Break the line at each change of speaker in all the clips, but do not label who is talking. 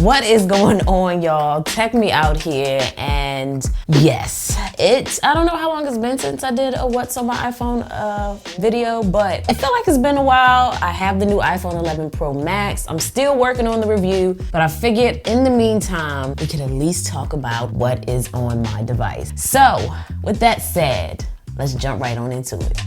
What is going on, y'all? Check me out here. And yes, I don't know how long it's been since I did a what's on my iPhone video, but I feel like it's been a while. I have the new iPhone 11 Pro Max. I'm still working on the review, but I figured in the meantime, we could at least talk about what is on my device. So with that said, let's jump right on into it.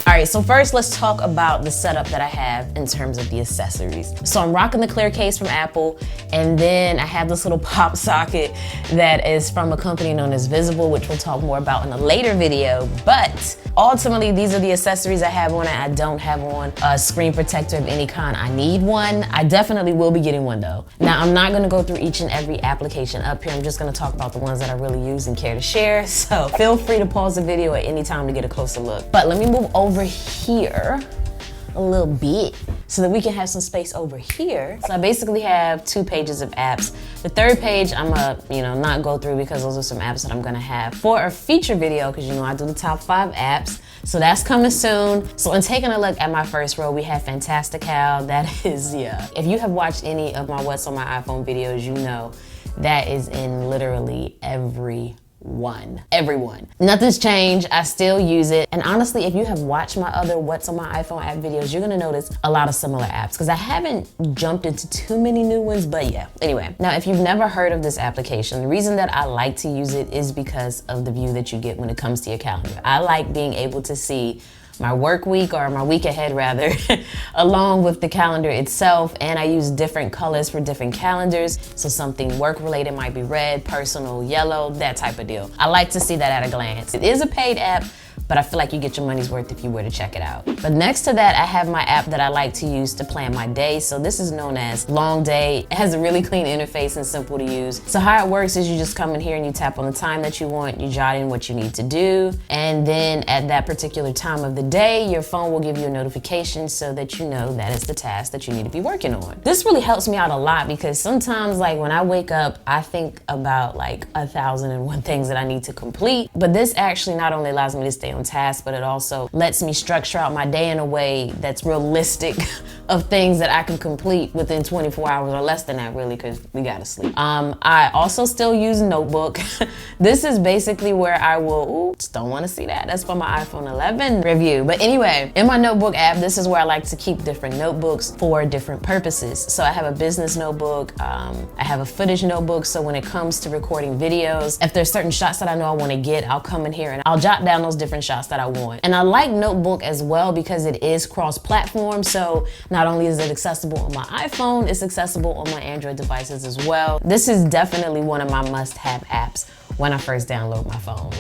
All right, so first let's talk about the setup that I have in terms of the accessories. So I'm rocking the clear case from Apple, and then I have this little pop socket that is from a company known as Visible, which we'll talk more about in a later video. But ultimately, these are the accessories I have on it. I don't have on a screen protector of any kind. I need one. I definitely will be getting one though. Now, I'm not gonna go through each and every application up here. I'm just gonna talk about the ones that I really use and care to share. So feel free to pause the video at any time to get a closer look. But let me move over here a little bit so that we can have some space over here. So I basically have 2 pages of apps. The third page I'm gonna, not go through because those are some apps that I'm gonna have for a feature video, because I do the top 5 apps. So that's coming soon. So in taking a look at my first row, we have Fantastical. That is, if you have watched any of my What's on My iPhone videos, you know that is in literally everyone. Nothing's changed. I still use it. And honestly, if you have watched my other What's on My iPhone app videos, you're gonna notice a lot of similar apps because I haven't jumped into too many new ones, but yeah. Anyway, now if you've never heard of this application, the reason that I like to use it is because of the view that you get when it comes to your calendar. I like being able to see my work week, or my week ahead rather, along with the calendar itself. And I use different colors for different calendars. So something work related might be red, personal, yellow, that type of deal. I like to see that at a glance. It is a paid app, but I feel like you get your money's worth if you were to check it out. But next to that, I have my app that I like to use to plan my day. So this is known as Long Day. It has a really clean interface and simple to use. So how it works is you just come in here and you tap on the time that you want, you jot in what you need to do, and then at that particular time of the day, your phone will give you a notification so that you know that is the task that you need to be working on. This really helps me out a lot because sometimes when I wake up, I think about 1,001 things that I need to complete. But this actually not only allows me to stay on task, but it also lets me structure out my day in a way that's realistic of things that I can complete within 24 hours or less than that, really, because we gotta sleep. I also still use Notebook. This is basically where I will, oops, don't wanna see that. That's for my iPhone 11 review. But anyway, in my Notebook app, this is where I like to keep different notebooks for different purposes. So I have a business notebook, I have a footage notebook, so when it comes to recording videos, if there's certain shots that I know I wanna get, I'll come in here and I'll jot down those different shots that I want. And I like Notebook as well because it is cross-platform, so not only is it accessible on my iPhone, it's accessible on my Android devices as well. This is definitely one of my must-have apps when I first download my phone,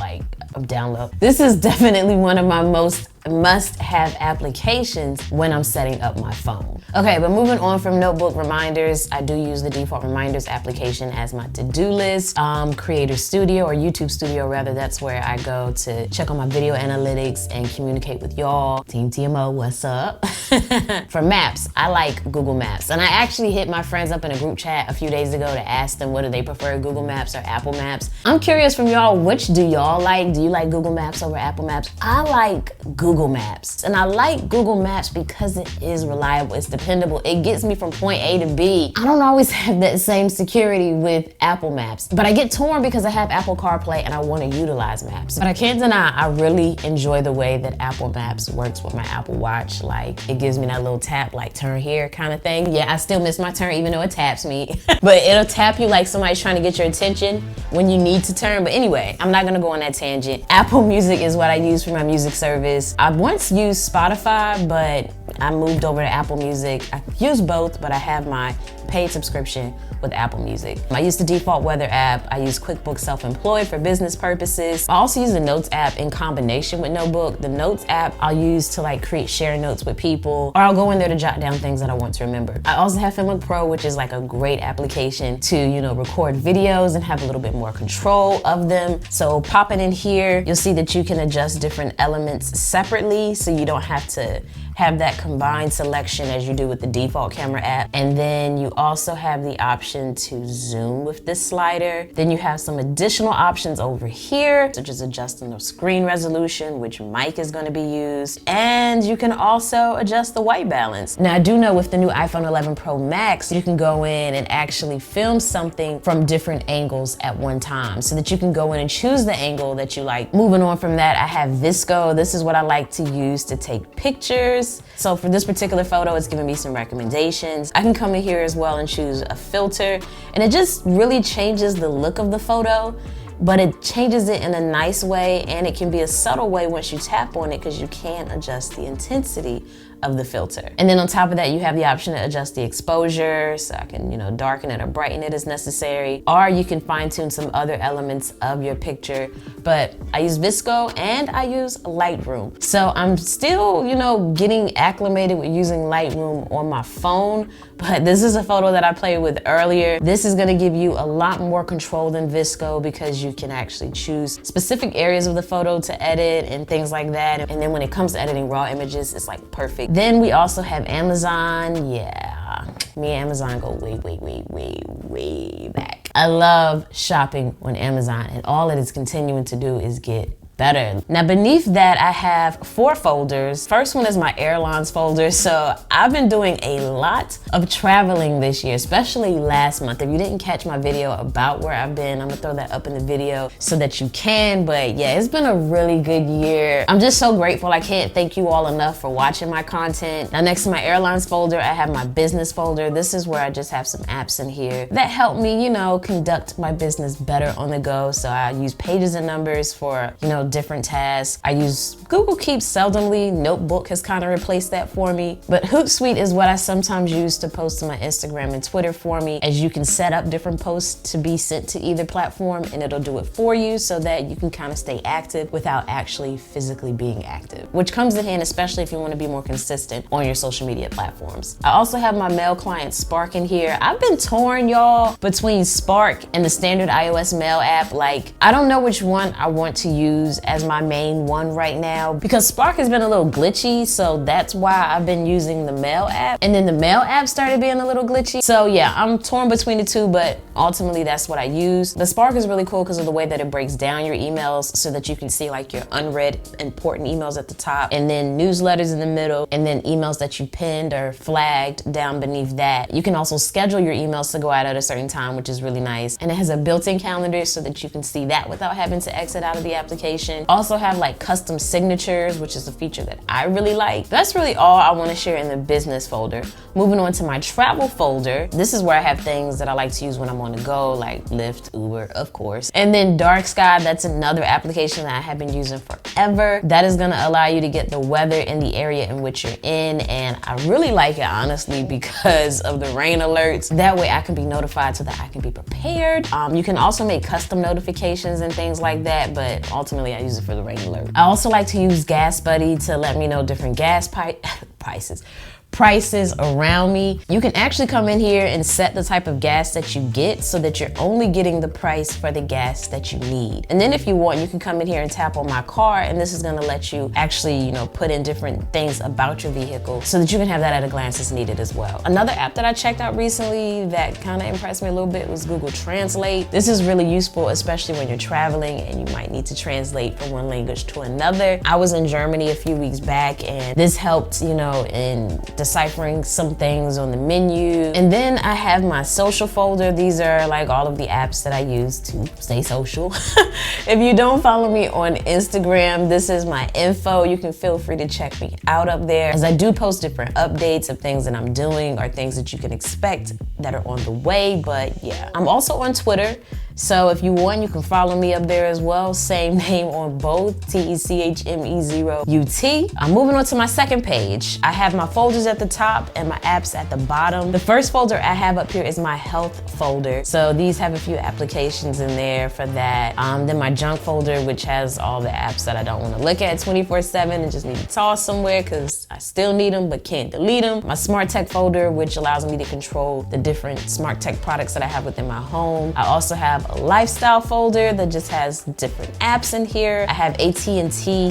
This is definitely one of my most must-have applications when I'm setting up my phone. Okay, but moving on from Notebook reminders, I do use the default reminders application as my to-do list. Creator Studio, or YouTube Studio rather, that's where I go to check on my video analytics and communicate with y'all. Team TMO, what's up? For maps, I like Google Maps. And I actually hit my friends up in a group chat a few days ago to ask them whether they prefer Google Maps or Apple Maps. I'm curious from y'all, which do y'all like? Do you like Google Maps over Apple Maps? I like Google Maps. And I like Google Maps because it is reliable, it's dependable, it gets me from point A to B. I don't always have that same security with Apple Maps, but I get torn because I have Apple CarPlay and I want to utilize Maps. But I can't deny, I really enjoy the way that Apple Maps works with my Apple Watch. It gives me that little tap, turn here kind of thing. Yeah, I still miss my turn even though it taps me, but it'll tap you like somebody's trying to get your attention when you need to turn. But anyway, I'm not gonna go on that tangent. Apple Music is what I use for my music service. I once used Spotify, but I moved over to Apple Music. I use both, but I have my paid subscription with Apple Music. I use the default weather app. I use QuickBooks Self-Employed for business purposes. I also use the Notes app in combination with Notebook. The Notes app I'll use to create share notes with people, or I'll go in there to jot down things that I want to remember. I also have Filmic Pro, which is a great application to, record videos and have a little bit more control of them. So popping in here, you'll see that you can adjust different elements separately, so you don't have to have that combined selection as you do with the default camera app. And then you also have the option to zoom with this slider. Then you have some additional options over here, such as adjusting the screen resolution, which mic is going to be used. And you can also adjust the white balance. Now, I do know with the new iPhone 11 Pro Max, you can go in and actually film something from different angles at one time so that you can go in and choose the angle that you like. Moving on from that, I have VSCO. This is what I like to use to take pictures. So for this particular photo, it's giving me some recommendations. I can come in here as well and choose a filter, and it just really changes the look of the photo, but it changes it in a nice way, and it can be a subtle way once you tap on it because you can adjust the intensity of the filter. And then on top of that, you have the option to adjust the exposure, so I can, darken it or brighten it as necessary, or you can fine tune some other elements of your picture. But I use VSCO and I use Lightroom. So I'm still, getting acclimated with using Lightroom on my phone, but this is a photo that I played with earlier. This is gonna give you a lot more control than VSCO because you can actually choose specific areas of the photo to edit and things like that. And then when it comes to editing raw images, it's like perfect. Then we also have Amazon. Yeah, me and Amazon go way back. I love shopping on Amazon, and all it is continuing to do is get better. Now beneath that, I have 4 folders. First one is my Airlines folder. So I've been doing a lot of traveling this year, especially last month. If you didn't catch my video about where I've been, I'm gonna throw that up in the video so that you can. But yeah, it's been a really good year. I'm just so grateful. I can't thank you all enough for watching my content. Now next to my Airlines folder, I have my business folder. This is where I just have some apps in here that help me, conduct my business better on the go. So I use Pages and Numbers for, different tasks. I use Google Keep seldomly. Notebook has kind of replaced that for me. But Hootsuite is what I sometimes use to post to my Instagram and Twitter for me, as you can set up different posts to be sent to either platform and it'll do it for you so that you can kind of stay active without actually physically being active, which comes in hand especially if you want to be more consistent on your social media platforms. I also have my mail client Spark in here. I've been torn, y'all, between Spark and the standard iOS mail app. Like, I don't know which one I want to use as my main one right now because Spark has been a little glitchy, so that's why I've been using the mail app, and then the mail app started being a little glitchy. So yeah, I'm torn between the two, but ultimately that's what I use. The Spark is really cool because of the way that it breaks down your emails so that you can see like your unread important emails at the top, and then newsletters in the middle, and then emails that you pinned or flagged down beneath that. You can also schedule your emails to go out at a certain time, which is really nice. And it has a built-in calendar so that you can see that without having to exit out of the application. Also have like custom signatures, which is a feature that I really like. That's really all I want to share in the business folder. Moving on to my travel folder, this is where I have things that I like to use when I'm on the go, like Lyft, Uber, of course. And then Dark Sky, that's another application that I have been using forever. That is going to allow you to get the weather in the area in which you're in, and I really like it honestly because of the rain alerts. That way I can be notified so that I can be prepared. You can also make custom notifications and things like that, but ultimately I use it for the rain alert. I also like to use Gas Buddy to let me know different gas prices around me. You can actually come in here and set the type of gas that you get so that you're only getting the price for the gas that you need. And then if you want, you can come in here and tap on my car, and this is gonna let you actually, put in different things about your vehicle so that you can have that at a glance as needed as well. Another app that I checked out recently that kind of impressed me a little bit was Google Translate. This is really useful, especially when you're traveling and you might need to translate from one language to another. I was in Germany a few weeks back, and this helped, in deciphering some things on the menu. And then I have my social folder. These are like all of the apps that I use to stay social. If you don't follow me on Instagram, this is my info. You can feel free to check me out up there, as I do post different updates of things that I'm doing or things that you can expect that are on the way. But yeah, I'm also on Twitter. So if you want, you can follow me up there as well. Same name on both, TECHME0UT. I'm moving on to my second page. I have my folders at the top and my apps at the bottom. The first folder I have up here is my health folder. So these have a few applications in there for that. Then my junk folder, which has all the apps that I don't want to look at 24/7 and just need to toss somewhere because I still need them but can't delete them. My smart tech folder, which allows me to control the different smart tech products that I have within my home. I also have have a lifestyle folder that just has different apps in here. I have AT&T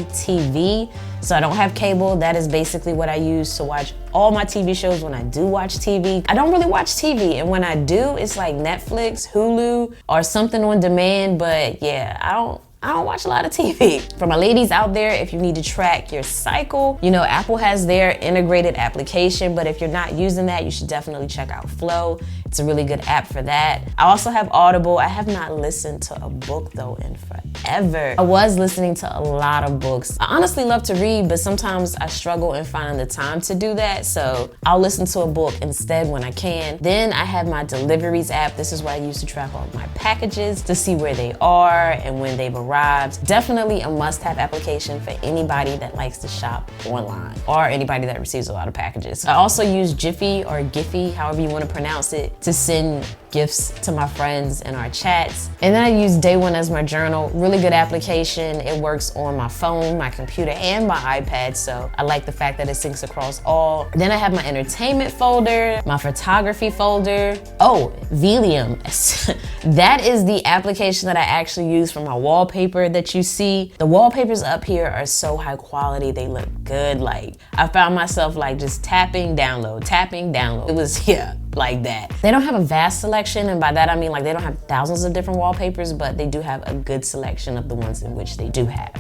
TV, so I don't have cable. That is basically what I use to watch all my TV shows when I do watch TV. I don't really watch TV, and when I do, it's like Netflix, Hulu, or something on demand, but yeah, I don't watch a lot of TV. For my ladies out there, if you need to track your cycle, you know, Apple has their integrated application, but if you're not using that, you should definitely check out Flow. It's a really good app for that. I also have Audible. I have not listened to a book though in forever. I was listening to a lot of books. I honestly love to read, but sometimes I struggle in finding the time to do that, so I'll listen to a book instead when I can. Then I have my Deliveries app. This is what I use to track all of my packages to see where they are and when they've arrived. Definitely a must-have application for anybody that likes to shop online or anybody that receives a lot of packages. I also use Jiffy or Giphy, however you want to pronounce it, to send gifts to my friends in our chats. And then I use Day One as my journal. Really good application. It works on my phone, my computer, and my iPad, so I like the fact that it syncs across all. Then I have my entertainment folder, my photography folder. Oh, Velium. That is the application that I actually use for my wallpaper that you see. The wallpapers up here are so high quality. They look good. Like, I found myself like just tapping, download, tapping, download. It was, yeah, like that. They don't have a vast selection, and by that I mean like they don't have thousands of different wallpapers, but they do have a good selection of the ones in which they do have.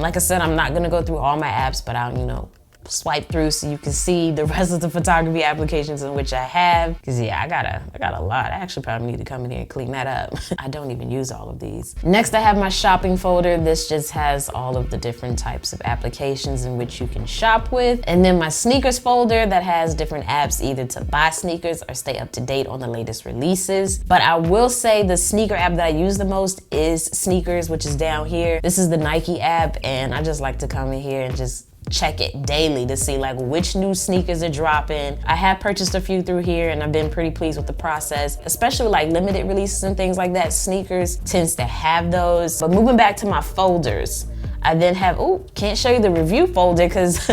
Like I said, I'm not gonna go through all my apps, but I'll, you know, swipe through so you can see the rest of the photography applications in which I have. Cause yeah, I got a lot. I actually probably need to come in here and clean that up. I don't even use all of these. Next, I have my shopping folder. This just has all of the different types of applications in which you can shop with. And then my sneakers folder that has different apps either to buy sneakers or stay up to date on the latest releases. But I will say the sneaker app that I use the most is Sneakers, which is down here. This is the Nike app, and I just like to come in here and just check it daily to see like which new sneakers are dropping. I have purchased a few through here and I've been pretty pleased with the process, especially like limited releases and things like that. Sneakers tends to have those. But moving back to my folders, I then have, oh, can't show you the review folder because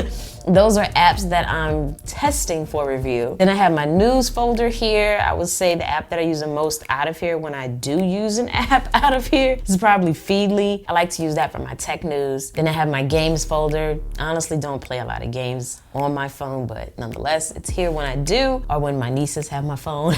those are apps that I'm testing for review. Then I have my news folder here. I would say the app that I use the most out of here when I do use an app out of here is probably Feedly. I like to use that for my tech news. Then I have my games folder. I honestly don't play a lot of games on my phone, but nonetheless, it's here when I do or when my nieces have my phone.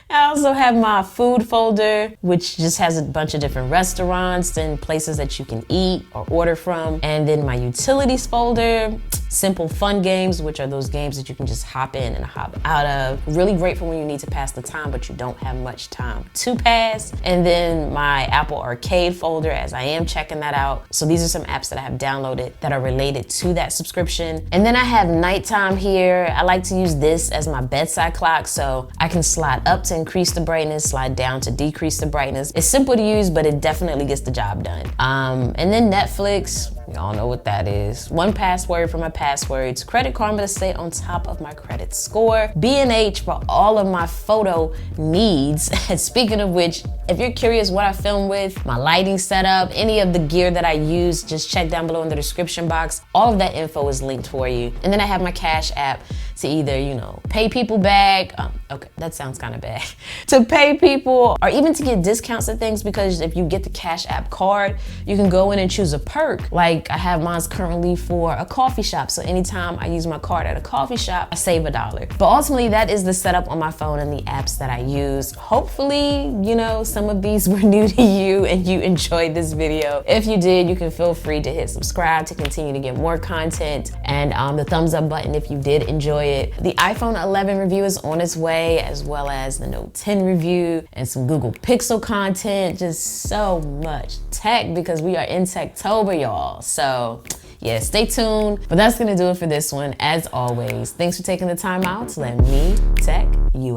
I also have my food folder, which just has a bunch of different restaurants and places that you can eat or order from. And then my utilities folder, simple fun games, which are those games that you can just hop in and hop out of. Really great for when you need to pass the time, but you don't have much time to pass. And then my Apple Arcade folder, as I am checking that out. So these are some apps that I have downloaded that are related to that subscription. And then I have nighttime here. I like to use this as my bedside clock, so I can slide up to increase the brightness, slide down to decrease the brightness. It's simple to use, but it definitely gets the job done. And then Netflix, y'all know what that is. 1Password for my passwords, Credit Karma to stay on top of my credit score, B&H for all of my photo needs. And speaking of which, if you're curious what I film with, my lighting setup, any of the gear that I use, just check down below in the description box. All of that info is linked for you. And then I have my Cash app to either, you know, pay people back. Okay, that sounds kind of bad. To pay people or even to get discounts and things, because if you get the Cash app card, you can go in and choose a perk. Like I have mine currently for a coffee shop. So anytime I use my card at a coffee shop, I save $1. But ultimately that is the setup on my phone and the apps that I use. Hopefully, you know, some of these were new to you and you enjoyed this video. If you did, you can feel free to hit subscribe to continue to get more content, and the thumbs up button if you did enjoy it. The iPhone 11 review is on its way, as well as the Note 10 review and some Google Pixel content. Just so much tech because we are in Techtober, y'all. So yeah, stay tuned. But that's gonna do it for this one. As always, thanks for taking the time out to let me tech you